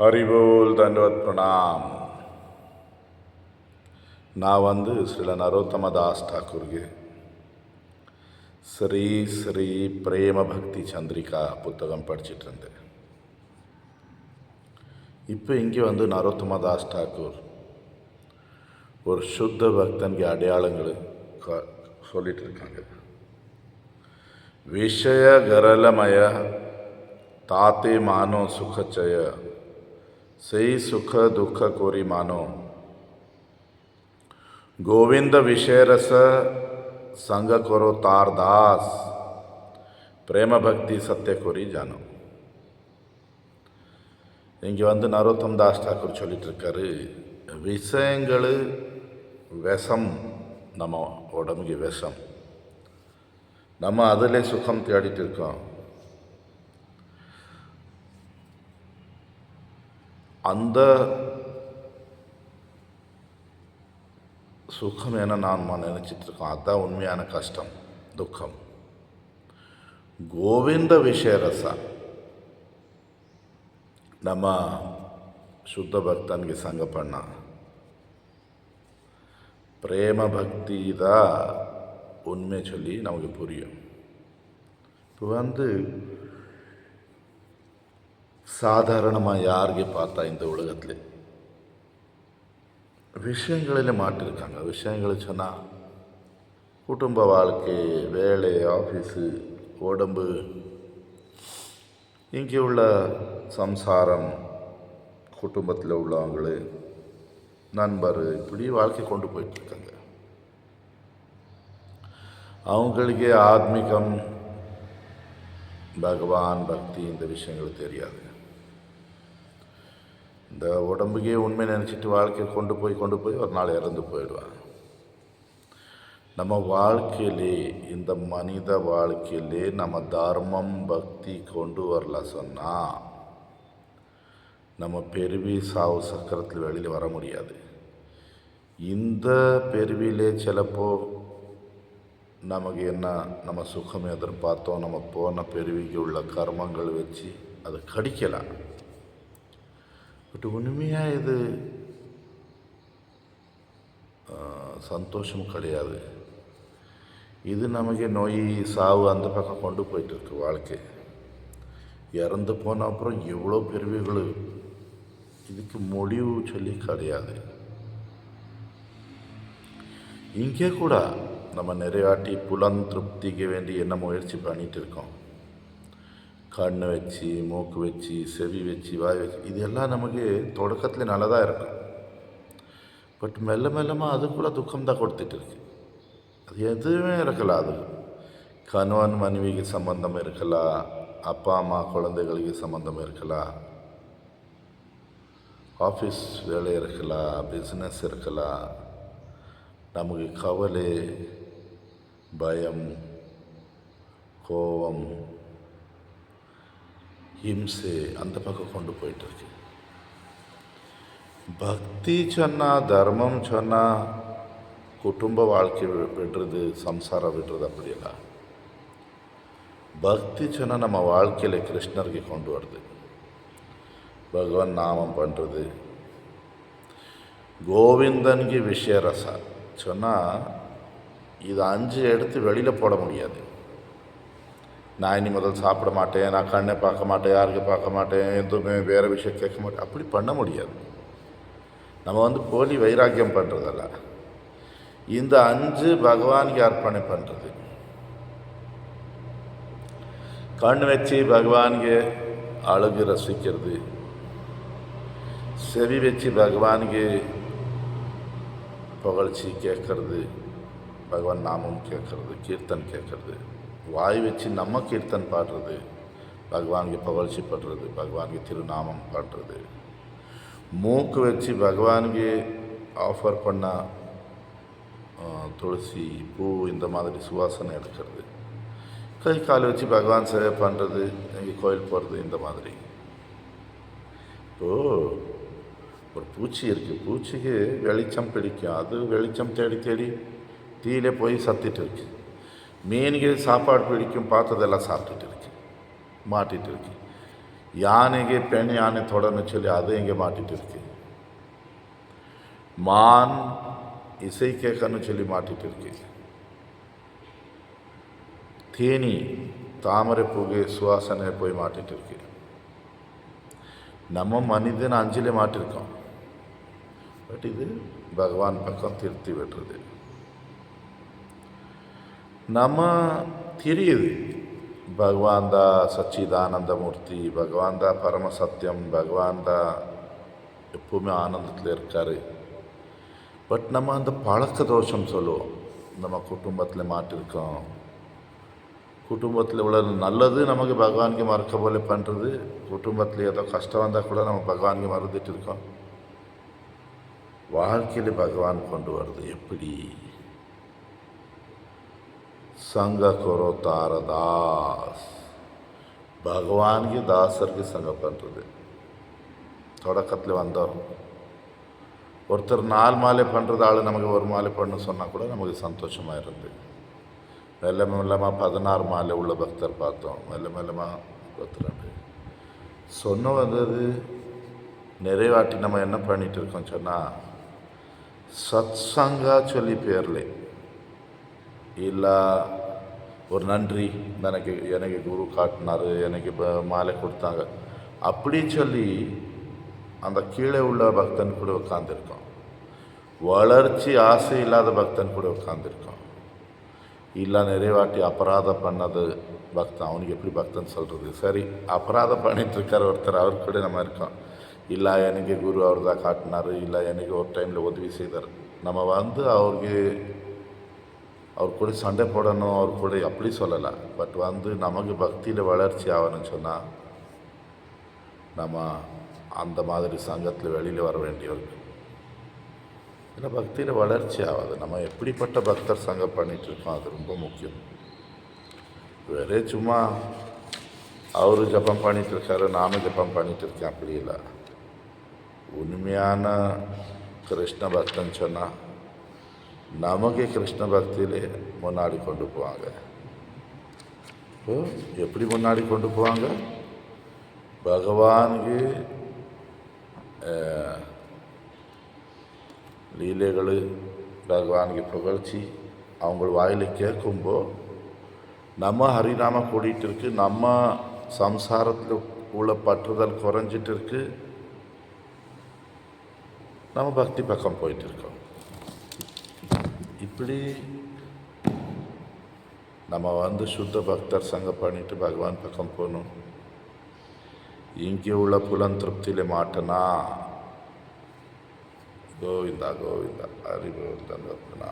ஹரிபோல் தண்டவத் பிரணாம். நான் ஸ்ரீல நரோத்தம தாஸ் ಠಾಕೂರ್ಗೆ ஸ்ரீ ஸ்ரீ பிரேம பக்தி சந்திரிகா புத்தகம் படிச்சுட்டு இருந்தேன். இப்போ இங்கே நரோத்தம தாஸ் ಠಾಕೂர் ஒரு சுத்த பக்தனுக்கு அடையாளங்கள் சொல்லிட்டு இருக்காங்க. விஷய கரலமய தாத்தே மானோ சுகச்சய செய் சுக துக்க கோரி மானோ गोविंद विषयरस संग करो तार दास प्रेम भक्ति सत्य कोरी जानो. இங்கே நரோத்தம் தாஸ் ಠಾಕೂர் சொல்லிட்டு இருக்காரு, விஷயங்கள் விஷம், நம்ம உடம்புக்கு விஷம். நம்ம அதில் சுகம் தேடிட்டு இருக்கோம். அந்த சுகம் என நாம் நினச்சிட்ருக்கோம். அதுதான் உண்மையான கஷ்டம், துக்கம். கோவிந்த விஷயரಸ நம்ம ಶುದ್ಧ ಭಕ್ತನಿಗೆ ಸಂಗ ಪಣ್ಣ பிரேம பக்தி தான் உண்மை சொல்லி நமக்கு புரியும். இப்போ சாதாரணமாக யாருக்கு பார்த்தா இந்த உலகத்தில் விஷயங்களில் மாட்டிருக்காங்க. விஷயங்கள் சொன்னால் குடும்ப வாழ்க்கை, வேலை, ஆஃபீஸு, உடம்பு, இங்கே உள்ள சம்சாரம், குடும்பத்தில் உள்ளவங்கள, நண்பர், இப்படி வாழ்க்கை கொண்டு போயிட்டுருக்காங்க. அவங்களுக்கே ஆத்மீகம், பகவான், பக்தி இந்த விஷயங்கள் தெரியாது. இந்த உடம்புக்கே உண்மை நினச்சிட்டு வாழ்க்கையை கொண்டு போய் ஒரு நாள் இறந்து போயிடுவாங்க. நம்ம வாழ்க்கையிலே, இந்த மனித வாழ்க்கையிலே நம்ம தர்மம் பக்தி கொண்டு வரல சொன்னால் நம்ம பெருவி சாவு சக்கரத்தில் வெளியில் வர முடியாது. இந்த பெருவிலே சிலப்போ நமக்கு என்ன, நம்ம சுகம் எதிர்பார்த்தோம், நம்ம போன பெருவிக்கு உள்ள கர்மங்கள் வச்சு அதை கடிக்கலாம். பட் உண்மையாக இது சந்தோஷம் கிடையாது. இது நமக்கு நோய், சாவு அந்த பக்கம் கொண்டு போயிட்டுருக்கு வாழ்க்கை. இறந்து போன அப்புறம் எவ்வளோ பிரிவுகள், இதுக்கு முடிவு சொல்லி கிடையாது. இங்கே கூட நம்ம நிறையாட்டி புலன் திருப்திக்கு வேண்டி என்ன முயற்சி பண்ணிகிட்டு இருக்கோம். கண் வச்சு, மூக்கு வச்சு, செவி வச்சு, வாய் வச்சு, இது எல்லாம் நமக்கு தொடக்கத்தில் நல்லதாக இருக்கும். பட் மெல்ல மெல்லமாக அது கூட துக்கம்தான் கொடுத்துட்டு இருக்கு. அது எதுவுமே இருக்கலாம். அது கணவன் மனைவிக்கு சம்பந்தம் இருக்கலாம், அப்பா அம்மா குழந்தைகளுக்கு சம்பந்தம் இருக்கலாம், ஆஃபீஸ் வேலை இருக்கலாம், பிஸ்னஸ் இருக்கலாம், நமக்கு கவலை, பயம், கோபம், ஹிம்சை அந்த பக்கம் கொண்டு போயிட்டுருக்கு. பக்தி சொன்னால், தர்மம் சொன்னால் குடும்ப வாழ்க்கை விடுறது, சம்சாரம் விடுறது, அப்படியெல்லாம். பக்தி சொன்னால் நம்ம வாழ்க்கையில் கிருஷ்ணருக்கு கொண்டு வருது, பகவான் நாமம் பண்ணுறது. கோவிந்தனுக்கு விஷயரச சொன்னால் இது 5 எடுத்து வெளியில் போட முடியாது. நான் இனி முதல் சாப்பிட மாட்டேன், நான் கண்ணை பார்க்க மாட்டேன், யாருக்கு பார்க்க மாட்டேன், எதுவுமே வேறு விஷயம் கேட்க மாட்டேன், அப்படி பண்ண முடியாது. நம்ம போலி வைராக்கியம் பண்ணுறதல்ல. இந்த 5 பகவானுக்கு அர்ப்பணை பண்ணுறது. கண் வச்சு பகவானுக்கு அழகு ரசிக்கிறது, செவி வச்சு பகவானுக்கு புகழ்ச்சி கேட்கறது, பகவான் நாமம் கேட்கறது, கீர்த்தன் கேட்கறது. வாய் வச்சு நம்ம கீர்த்தன் பாடுறது, பகவானுக்கு புகழ்ச்சி படுறது, பகவானுக்கு திருநாமம் பாடுறது. மூக்கு வச்சு பகவானுக்கு ஆஃபர் பண்ண துளசி பூ இந்த மாதிரி சுவாசனை எடுக்கிறது. கை கால் வச்சு பகவான் சேவை பண்ணுறது, எங்கே கோயில் போகிறது, இந்த மாதிரி. இப்போது ஒரு பூச்சி இருக்குது, பூச்சிக்கு வெளிச்சம் பிடிக்கும், அது வெளிச்சம் தேடி தேடி தீயிலே போய் சத்திட்டு இருக்கு. மீனுக்கு சாப்பாடு பிடிக்கும், பார்த்ததெல்லாம் சாப்பிட்டுட்டு இருக்கு, மாட்டிகிட்டு இருக்கு. யானைಗೆ பெண் யானை தொடன்னு சொல்லி அது எங்கே மாட்டிட்டு இருக்கு. மான் இசை கேட்கன்னு சொல்லி மாட்டிட்டு இருக்கு. தேனி தாமரை பூகை சுவாசனை போய் மாட்டிட்டு இருக்கு. நம்ம மனிதன் அஞ்சிலே மாட்டிருக்கோம். பட் இது பகவான் பக்கம் திருத்தி விடுறது. நம்ம தெரியுது பகவான் தான் சச்சிதானந்த மூர்த்தி, பகவான் தான் பரம சத்தியம், பகவான் தான் எப்பவுமே ஆனந்தத்தில் இருக்கார். பட் நம்ம அந்த பழக்க தோஷம் சொல்லுவோம். நம்ம குடும்பத்தில் மாட்டிருக்கோம். குடும்பத்தில் இவ்வளோ நல்லது நமக்கு பகவானுக்கு மறக்க போல பண்ணுறது. குடும்பத்தில் ஏதோ கஷ்டம் வந்தால் கூட நம்ம பகவானுக்கு மறந்துட்டு இருக்கோம். வாழ்க்கையில் பகவான் கொண்டு வருது எப்படி? संग करो तार दास, பகவானுக்கு தாசருக்கு சங்கம் பண்ணுறது. தொடக்கத்தில் வந்தோம். ஒருத்தர் 4 மாலை பண்ணுறது ஆள் நமக்கு 1 மாலை பண்ணு சொன்னால் கூட நமக்கு சந்தோஷமாக இருந்து மெல்ல மெல்லமாக 16 மாலை உள்ள பக்தர் பார்த்தோம். மெல்ல மெல்லமாக 32 சொன்ன வந்தது நிறைவாட்டி நம்ம என்ன பண்ணிகிட்டு இருக்கோம் சொன்னால், சத் சங்கா சொல்லி பேர்லே இல்லை ஒரு நன்றி எனக்கு குரு காட்டினார், எனக்கு இப்போ மாலை கொடுத்தாங்க அப்படி சொல்லி அந்த கீழே உள்ள பக்தன் கூட உட்காந்துருக்கோம். வளர்ச்சி ஆசை இல்லாத பக்தன் கூட உட்காந்துருக்கோம். இல்லை நிறைவாட்டி அபராதம் பண்ணது பக்தன், அவனுக்கு எப்படி பக்தன் சொல்கிறது? சரி, அபராதம் பண்ணிகிட்ருக்கார் ஒருத்தர், அவர் கூட நம்ம இருக்கோம். இல்லை எனக்கு குரு அவர் தான் காட்டினார், இல்லை எனக்கு ஒரு டைமில் உதவி செய்தார். நம்ம அவர் கூட சண்டை போடணும், அவர் கூட அப்படி சொல்லலை. பட் நமக்கு பக்தியில் வளர்ச்சி ஆகணும்னு சொன்னால் நம்ம அந்த மாதிரி சங்கத்தில் வெளியில் வர வேண்டியவர்கள். இல்லை பக்தியில் வளர்ச்சி ஆகாது. நம்ம எப்படிப்பட்ட பக்தர் சங்கம் பண்ணிகிட்ருக்கோம், அது ரொம்ப முக்கியம். வேறே சும்மா அவரு ஜபம் பண்ணிகிட்ருக்காரு, நானும் ஜபம் பண்ணிகிட்ருக்கேன், அப்படி இல்லை. உண்மையான கிருஷ்ண பக்தன் சொன்னால் நமக்கு கிருஷ்ண பக்தியிலே முன்னாடி கொண்டு போவாங்க. இப்போ எப்படி முன்னாடி கொண்டு போவாங்க? பகவானுக்கு லீலைகள், பகவானுக்கு புகழ்ச்சி அவங்க வாயில் கேட்கும்போ நம்ம ஹரிநாம கூடிட்டு இருக்கு, நம்ம சம்சாரத்தில் உள்ள பற்றுதல் குறைஞ்சிட்டு இருக்கு, நம்ம பக்தி பக்கம் போயிட்டு இருக்கோம். இப்படி நம்ம சுத்த பக்தர் சங்கம் பண்ணிட்டு பகவான் பக்கம் போகணும். இங்கே உள்ள புலன் திருப்தியில் மாட்டனா கோவிந்தா கோவிந்தா ஹரி கோவிந்தா.